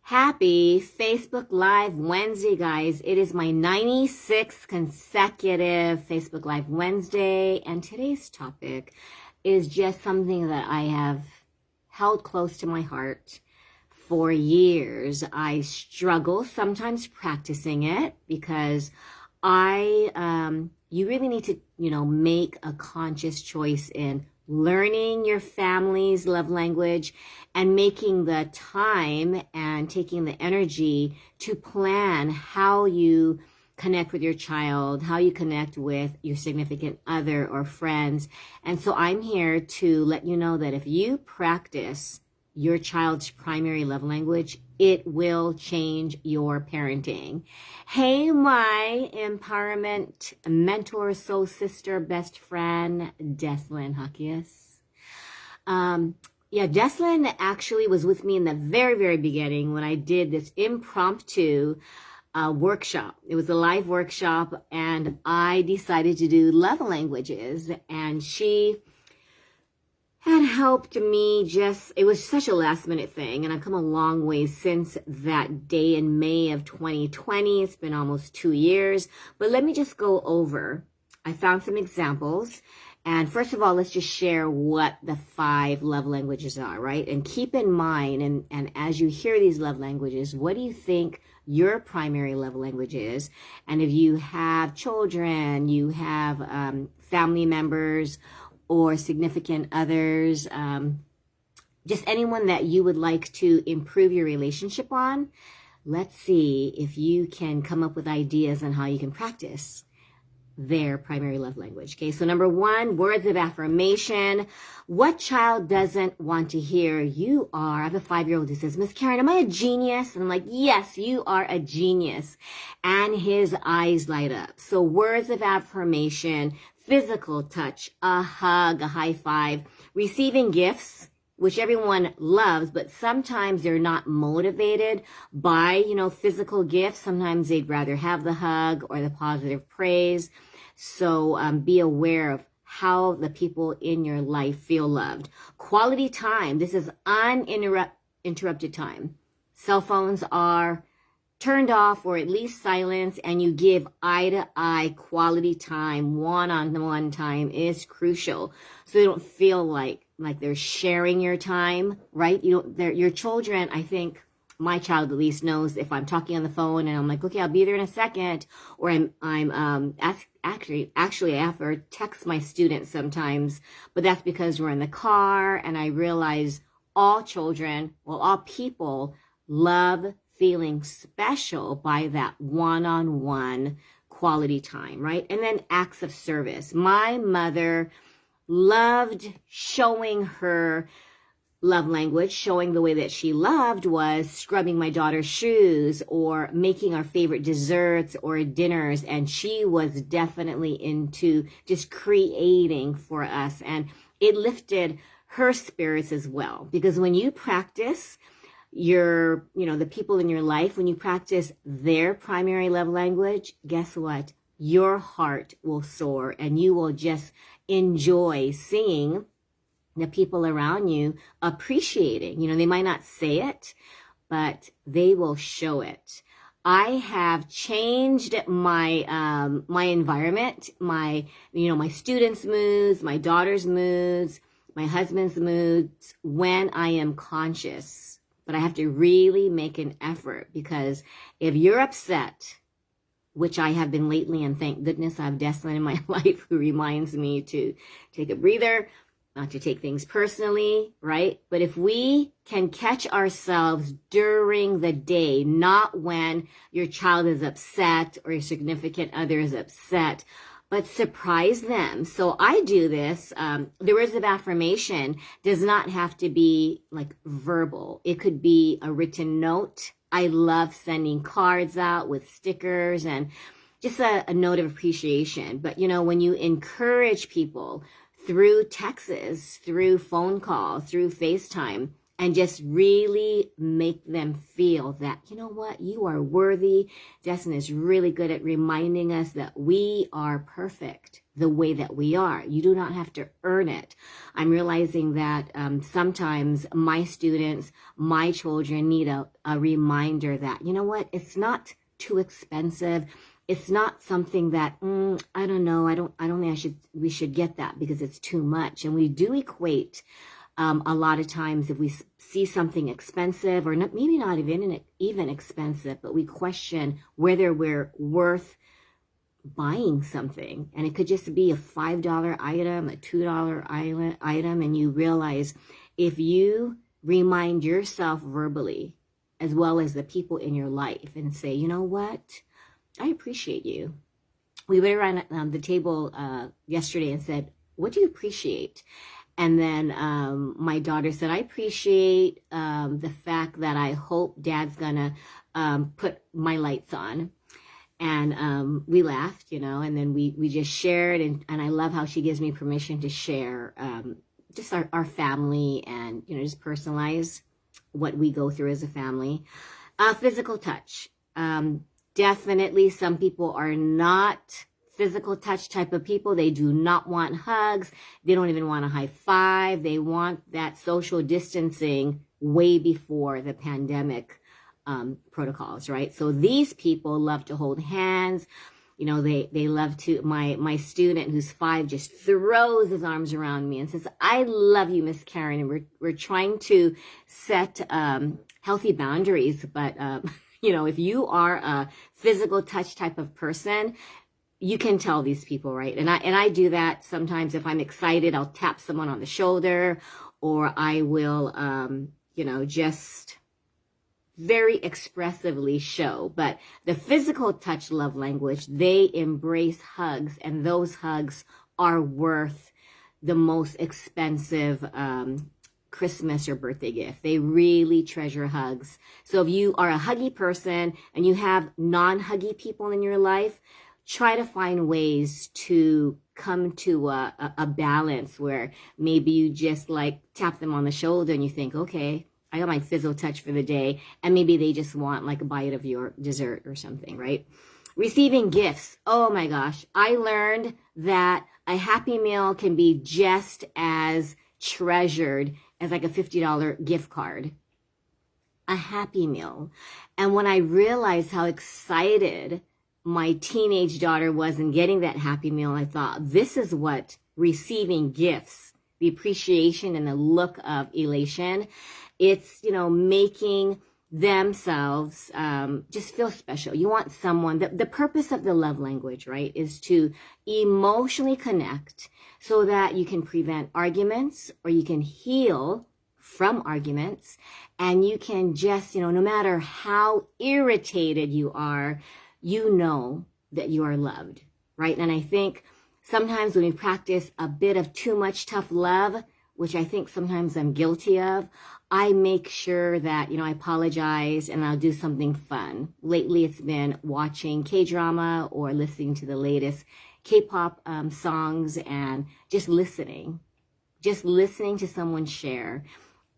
Happy Facebook Live Wednesday, guys. It is my 96th consecutive Facebook Live Wednesday, and today's topic is just something that I have held close to my heart for years. I struggle sometimes practicing it because you really need to, make a conscious choice in learning your family's love language and making the time and taking the energy to plan how you connect with your child, how you connect with your significant other or friends. And so I'm here to let you know that if you practice your child's primary love language, it will change your parenting. Hey, my empowerment mentor, soul sister, best friend, Deslyn Huckius. Deslyn actually was with me in the very, very beginning when I did this impromptu workshop. It was a live workshop, and I decided to do love languages, and she had helped me it was such a last minute thing, and I've come a long way since that day in May of 2020. It's been almost 2 years, but let me just go over. I found some examples, and first of all, let's just share what the 5 love languages are, right? And keep in mind, and as you hear these love languages, what do you think your primary love language is? And if you have children, you have family members, or significant others, just anyone that you would like to improve your relationship on, let's see if you can come up with ideas on how you can practice their primary love language. Okay, so number 1, words of affirmation. What child doesn't want to hear, "You are," I have a 5-year-old who says, "Miss Karen, am I a genius?" And I'm like, "Yes, you are a genius." And his eyes light up. So words of affirmation: physical touch, a hug, a high five, receiving gifts, which everyone loves, but sometimes they're not motivated by, physical gifts. Sometimes they'd rather have the hug or the positive praise. So be aware of how the people in your life feel loved. Quality time. This is uninterrupted time. Cell phones are turned off or at least silenced, and you give eye-to-eye quality time. One-on-one time is crucial, so they don't feel like they're sharing your time, right? Your children, I think my child at least knows if I'm talking on the phone and I'm like, "Okay, I'll be there in a second," or actually I have to text my students sometimes, but that's because we're in the car, and I realize all people love feeling special by that one-on-one quality time, right? And then acts of service. My mother loved showing her love language. Showing the way that she loved was scrubbing my daughter's shoes or making our favorite desserts or dinners. And she was definitely into just creating for us. And it lifted her spirits as well. Because when you practice the people in your life, when you practice their primary love language, guess what? Your heart will soar, and you will just enjoy seeing the people around you appreciating. They might not say it, but they will show it. I have changed my my environment, my students' moods, my daughter's moods, my husband's moods when I am conscious. But I have to really make an effort, because if you're upset, which I have been lately, and thank goodness I have Deslyn in my life who reminds me to take a breather, not to take things personally, right? But if we can catch ourselves during the day, not when your child is upset or your significant other is upset, but surprise them. So I do this. The words of affirmation does not have to be like verbal. It could be a written note. I love sending cards out with stickers and just a note of appreciation. But when you encourage people through texts, through phone calls, through FaceTime, and just really make them feel that, you know what, you are worthy. Destin is really good at reminding us that we are perfect the way that we are. You do not have to earn it. I'm realizing that sometimes my students, my children need a reminder that, you know what, it's not too expensive. It's not something that, I don't know, I don't think we should get that because it's too much. And we do equate a lot of times if we see something expensive or not, maybe not even expensive, but we question whether we're worth buying something. And it could just be a $5 item, a $2 item, and you realize if you remind yourself verbally as well as the people in your life and say, you know what, I appreciate you. We went around the table yesterday and said, what do you appreciate? And then my daughter said, I appreciate the fact that I hope Dad's gonna put my lights on. And we laughed, and then we just shared. And I love how she gives me permission to share just our family and, just personalize what we go through as a family. Physical touch. Definitely some people are not physical touch type of people. They do not want hugs. They don't even want a high five. They want that social distancing way before the pandemic protocols, right? So these people love to hold hands. They love to, my student who's 5 just throws his arms around me and says, I love you, Miss Karen. And we're trying to set healthy boundaries. But, if you are a physical touch type of person, you can tell these people, right? And I do that sometimes. If I'm excited, I'll tap someone on the shoulder, or I will, just very expressively show. But the physical touch love language, they embrace hugs, and those hugs are worth the most expensive Christmas or birthday gift. They really treasure hugs. So if you are a huggy person and you have non-huggy people in your life, try to find ways to come to a balance where maybe you just like tap them on the shoulder and you think, okay, I got my physical touch for the day. And maybe they just want like a bite of your dessert or something, right? Receiving gifts. Oh my gosh. I learned that a Happy Meal can be just as treasured as like a $50 gift card. A Happy Meal. And when I realized how excited my teenage daughter was in getting that Happy Meal, I thought, this is what receiving gifts, the appreciation and the look of elation, it's, making themselves just feel special. You want someone, the purpose of the love language, right, is to emotionally connect so that you can prevent arguments or you can heal from arguments, and you can just, no matter how irritated you are, you know that you are loved, right? And I think sometimes when we practice a bit of too much tough love, which I think sometimes I'm guilty of, I make sure that, I apologize and I'll do something fun. Lately, it's been watching K-drama or listening to the latest K-pop songs and just listening to someone share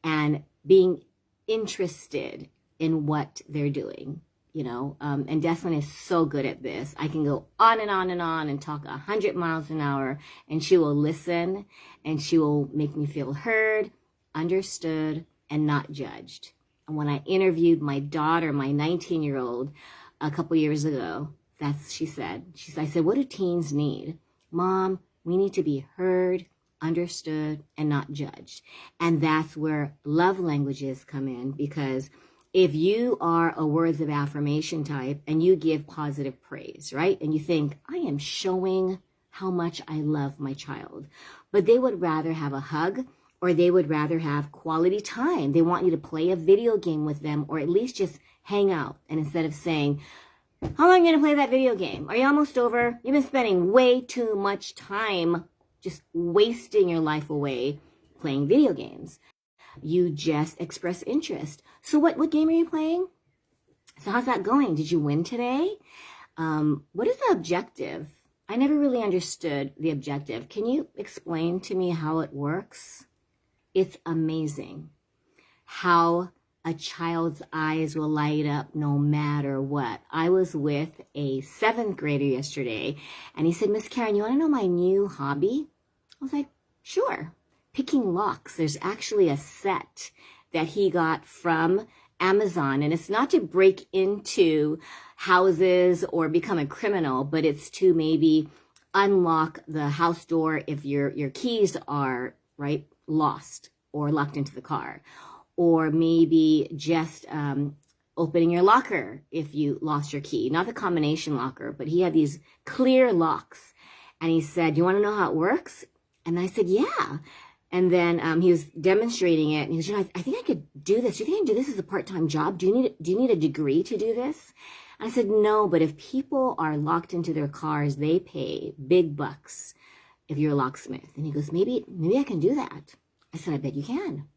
and being interested in what they're doing. And Desmond is so good at this. I can go on and on and on and talk 100 miles an hour, and she will listen, and she will make me feel heard, understood, and not judged. And when I interviewed my daughter, my 19-year-old, a couple years ago, I said, what do teens need? Mom, we need to be heard, understood, and not judged. And that's where love languages come in, because if you are a words of affirmation type and you give positive praise, right? And you think, I am showing how much I love my child, but they would rather have a hug, or they would rather have quality time. They want you to play a video game with them, or at least just hang out. And instead of saying, how long are you going to play that video game? Are you almost over? You've been spending way too much time just wasting your life away playing video games. You just express interest. So what game are you playing? So how's that going? Did you win today? What is the objective? I never really understood the objective. Can you explain to me how it works? It's amazing how a child's eyes will light up no matter what. I was with a 7th grader yesterday, and he said, Miss Karen, you want to know my new hobby? I was like, sure. Picking locks. There's actually a set that he got from Amazon, and it's not to break into houses or become a criminal, but it's to maybe unlock the house door if your keys are, right, lost or locked into the car. Or maybe just opening your locker if you lost your key. Not the combination locker, but he had these clear locks. And he said, you want to know how it works? And I said, yeah. And then he was demonstrating it. And he was, I think I could do this. Do you think I can do this as a part-time job? Do you need a degree to do this? And I said, no, but if people are locked into their cars, they pay big bucks if you're a locksmith. And he goes, maybe I can do that. I said, I bet you can.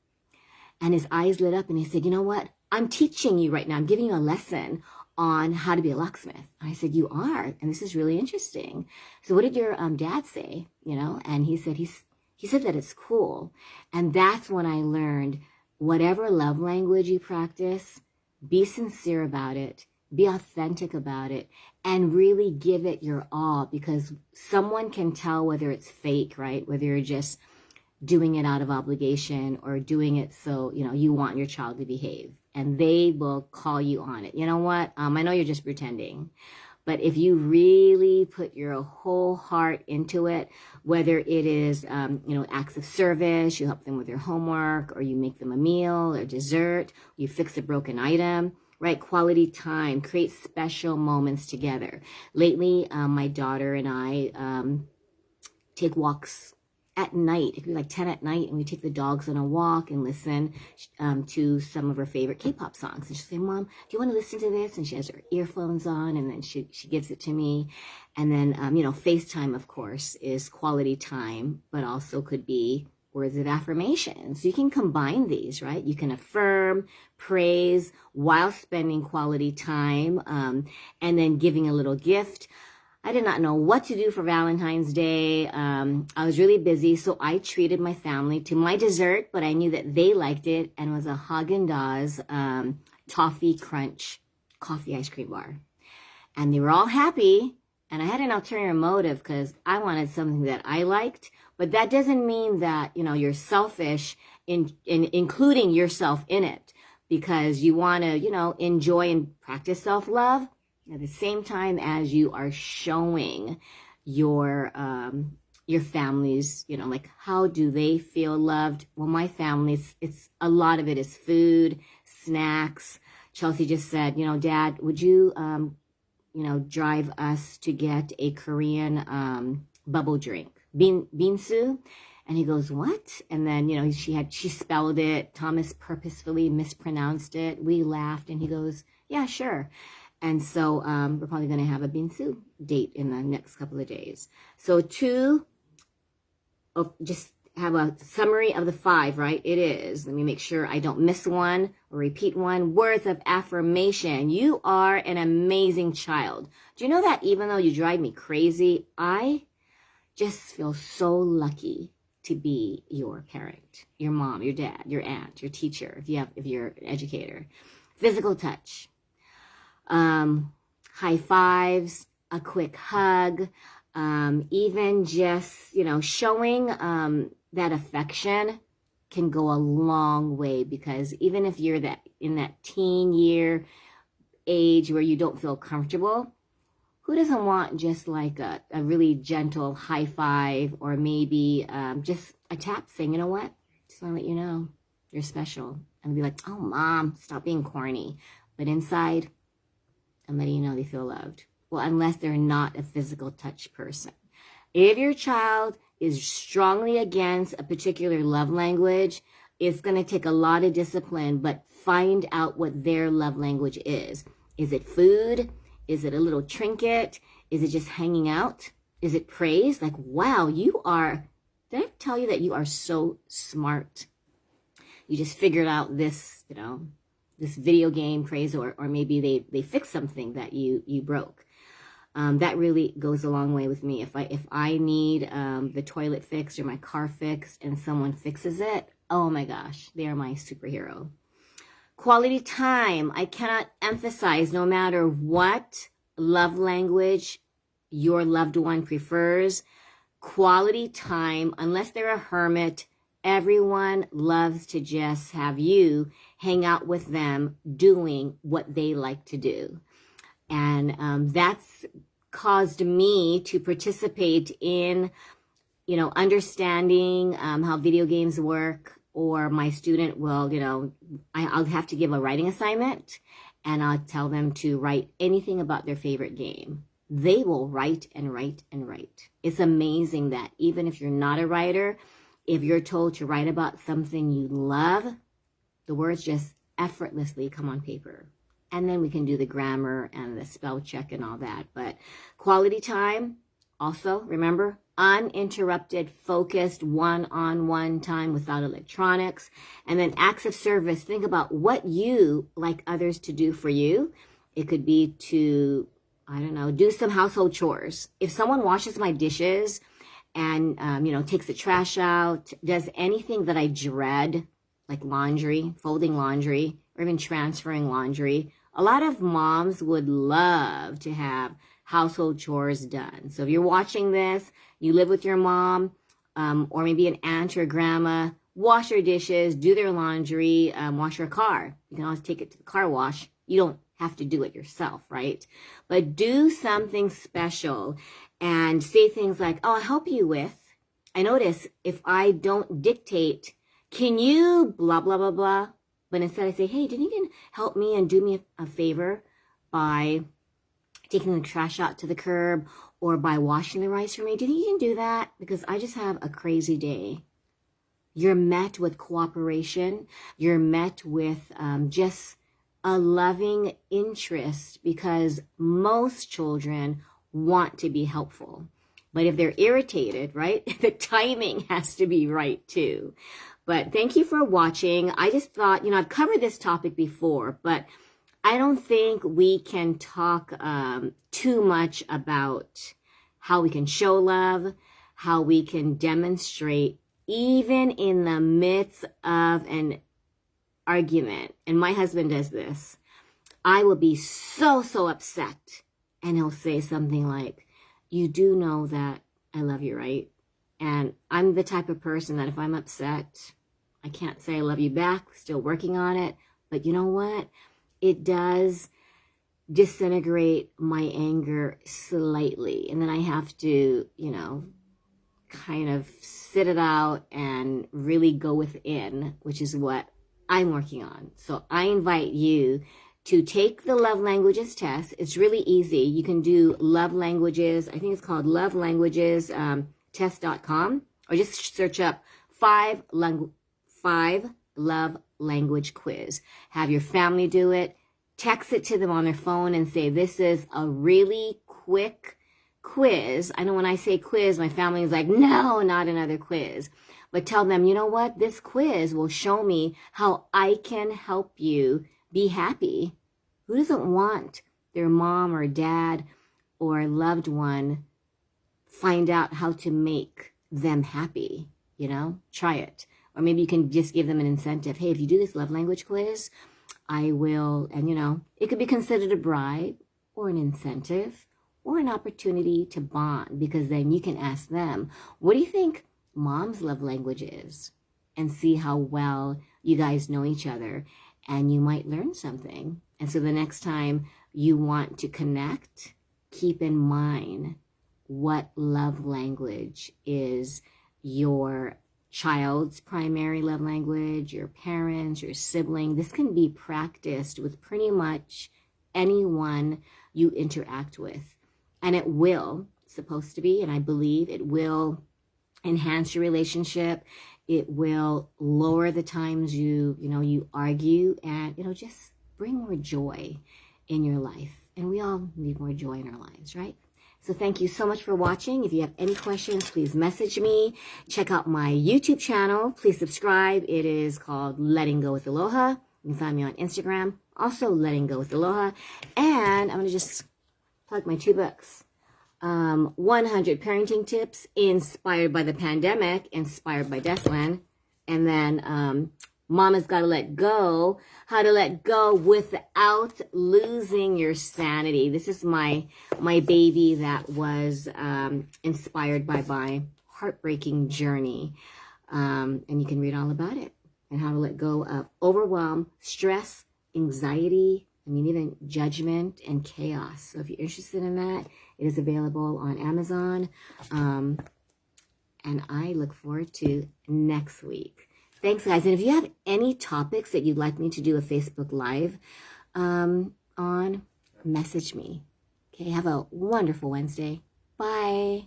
And his eyes lit up and he said, you know what? I'm teaching you right now. I'm giving you a lesson on how to be a locksmith. And I said, you are? And this is really interesting. So what did your dad say? You know? And he said, he said that it's cool. And that's when I learned whatever love language you practice, be sincere about it, be authentic about it, and really give it your all, because someone can tell whether it's fake, right? Whether you're just doing it out of obligation or doing it so, you know, you want your child to behave, and they will call you on it. You know what? I know you're just pretending, but if you really put your whole heart into it, whether it is, you know, acts of service, you help them with their homework, or you make them a meal or dessert, you fix a broken item, right? Quality time, create special moments together. Lately, my daughter and I take walks at night. It could be like 10 at night, and we take the dogs on a walk and listen to some of her favorite K-pop songs. And she'll say, Mom, do you want to listen to this? And she has her earphones on, and then she gives it to me. And then, you know, FaceTime, of course, is quality time, but also could be words of affirmation. So you can combine these, right? You can affirm, praise, while spending quality time, and then giving a little gift. I did not know what to do for Valentine's Day. I was really busy, so I treated my family to my dessert, but I knew that they liked it, and it was a Haagen-Dazs Toffee Crunch coffee ice cream bar. And they were all happy, and I had an ulterior motive because I wanted something that I liked, but that doesn't mean that, you know, you're selfish in including yourself in it, because you want to, you know, enjoy and practice self-love at the same time as you are showing your family's, you know, like, how do they feel loved? Well, my family's, it's a lot of it is food, snacks. Chelsea just said, you know, Dad, would you, you know, drive us to get a Korean bubble drink, binsu? And he goes, what? And then, you know, she spelled it. Thomas purposefully mispronounced it. We laughed, and he goes, yeah, sure. And so we're probably going to have a binsu date in the next couple of days. So just have a summary of the 5, right? It is, let me make sure I don't miss one or repeat one. Words of affirmation. You are an amazing child. Do you know that even though you drive me crazy, I just feel so lucky to be your parent, your mom, your dad, your aunt, your teacher, if you're an educator. Physical touch. High fives, a quick hug, even just, you know, showing that affection can go a long way, because even if you're in that teen year age where you don't feel comfortable, who doesn't want just like a really gentle high five, or maybe just a tap saying, you know what, just want to let you know you're special, and be like, oh, Mom, stop being corny. But inside, I'm letting you know they feel loved. Well, unless they're not a physical touch person. If your child is strongly against a particular love language, it's going to take a lot of discipline, but find out what their love language is. Is it food? Is it a little trinket? Is it just hanging out? Is it praise? Like, wow, did I tell you that you are so smart? You just figured out this, you know, this video game craze, or maybe they fixed something that you broke. That really goes a long way with me. If I need the toilet fixed or my car fixed and someone fixes it, oh my gosh, they are my superhero. Quality time. I cannot emphasize, no matter what love language your loved one prefers, quality time, unless they're a hermit, everyone loves to just have you hang out with them doing what they like to do. And that's caused me to participate in, understanding how video games work. Or my student will, I'll have to give a writing assignment, and I'll tell them to write anything about their favorite game. They will write and write and write. It's amazing that even if you're not a writer, if you're told to write about something you love, the words just effortlessly come on paper. And then we can do the grammar and the spell check and all that. But quality time, also, remember, uninterrupted, focused, one-on-one time without electronics. And then acts of service. Think about what you like others to do for you. It could be to, do some household chores. If someone washes my dishes and, takes the trash out, does anything that I dread, like laundry, folding laundry, or even transferring laundry, a lot of moms would love to have household chores done. So if you're watching this, you live with your mom, or maybe an aunt or grandma, wash your dishes, do their laundry, wash your car. You can always take it to the car wash. You don't have to do it yourself, right? But do something special and say things like, oh, I'll help you with. I notice if I don't dictate, can you blah, blah, blah, blah. But instead I say, hey, didn't you help me and do me a favor by taking the trash out to the curb or by washing the rice for me? Do you think you can do that? Because I just have a crazy day. You're met with cooperation. You're met with just a loving interest, because most children want to be helpful. But if they're irritated, right, the timing has to be right too. But thank you for watching. I just thought, I've covered this topic before, but I don't think we can talk too much about how we can show love, how we can demonstrate even in the midst of an argument. And my husband does this. I will be so upset, and he'll say something like, you do know that I love you, right? And I'm the type of person that if I'm upset, I can't say I love you back, still working on it. But you know what? It does disintegrate my anger slightly. And then I have to, kind of sit it out and really go within, which is what I'm working on. So I invite you to take the love languages test. It's really easy. You can do love languages. I think it's called lovelanguagestest.com, or just search up 5 love language quiz. Have your family do it. Text it to them on their phone and say, this is a really quick quiz. I know when I say quiz, my family is like, no, not another quiz. But tell them, you know what? This quiz will show me how I can help you be happy. Who doesn't want their mom or dad or loved one find out how to make them happy? Try it. Or maybe you can just give them an incentive. Hey, if you do this love language quiz, I will, and it could be considered a bribe or an incentive or an opportunity to bond, because then you can ask them, what do you think mom's love language is? And see how well you guys know each other, and you might learn something. And so the next time you want to connect, keep in mind what love language is your child's primary love language, your parents, your sibling. This can be practiced with pretty much anyone you interact with. And it will, supposed to be, and I believe it will enhance your relationship. It will lower the times you argue, and it'll just bring more joy in your life. And we all need more joy in our lives, right? So thank you so much for watching. If you have any questions, please message me. Check out my YouTube channel. Please subscribe. It is called Letting Go with Aloha. You can find me on Instagram, also Letting Go with Aloha. And I'm going to just plug my 2 books. 100 Parenting Tips Inspired by the Pandemic, inspired by Deslin. And then Mama's Gotta Let Go, how to let go without losing your sanity. This is my baby that was inspired by my heartbreaking journey. And you can read all about it and how to let go of overwhelm, stress, anxiety, even judgment and chaos. So if you're interested in that, it is available on Amazon. And I look forward to next week. Thanks, guys. And if you have any topics that you'd like me to do a Facebook Live on, message me. Okay, have a wonderful Wednesday. Bye.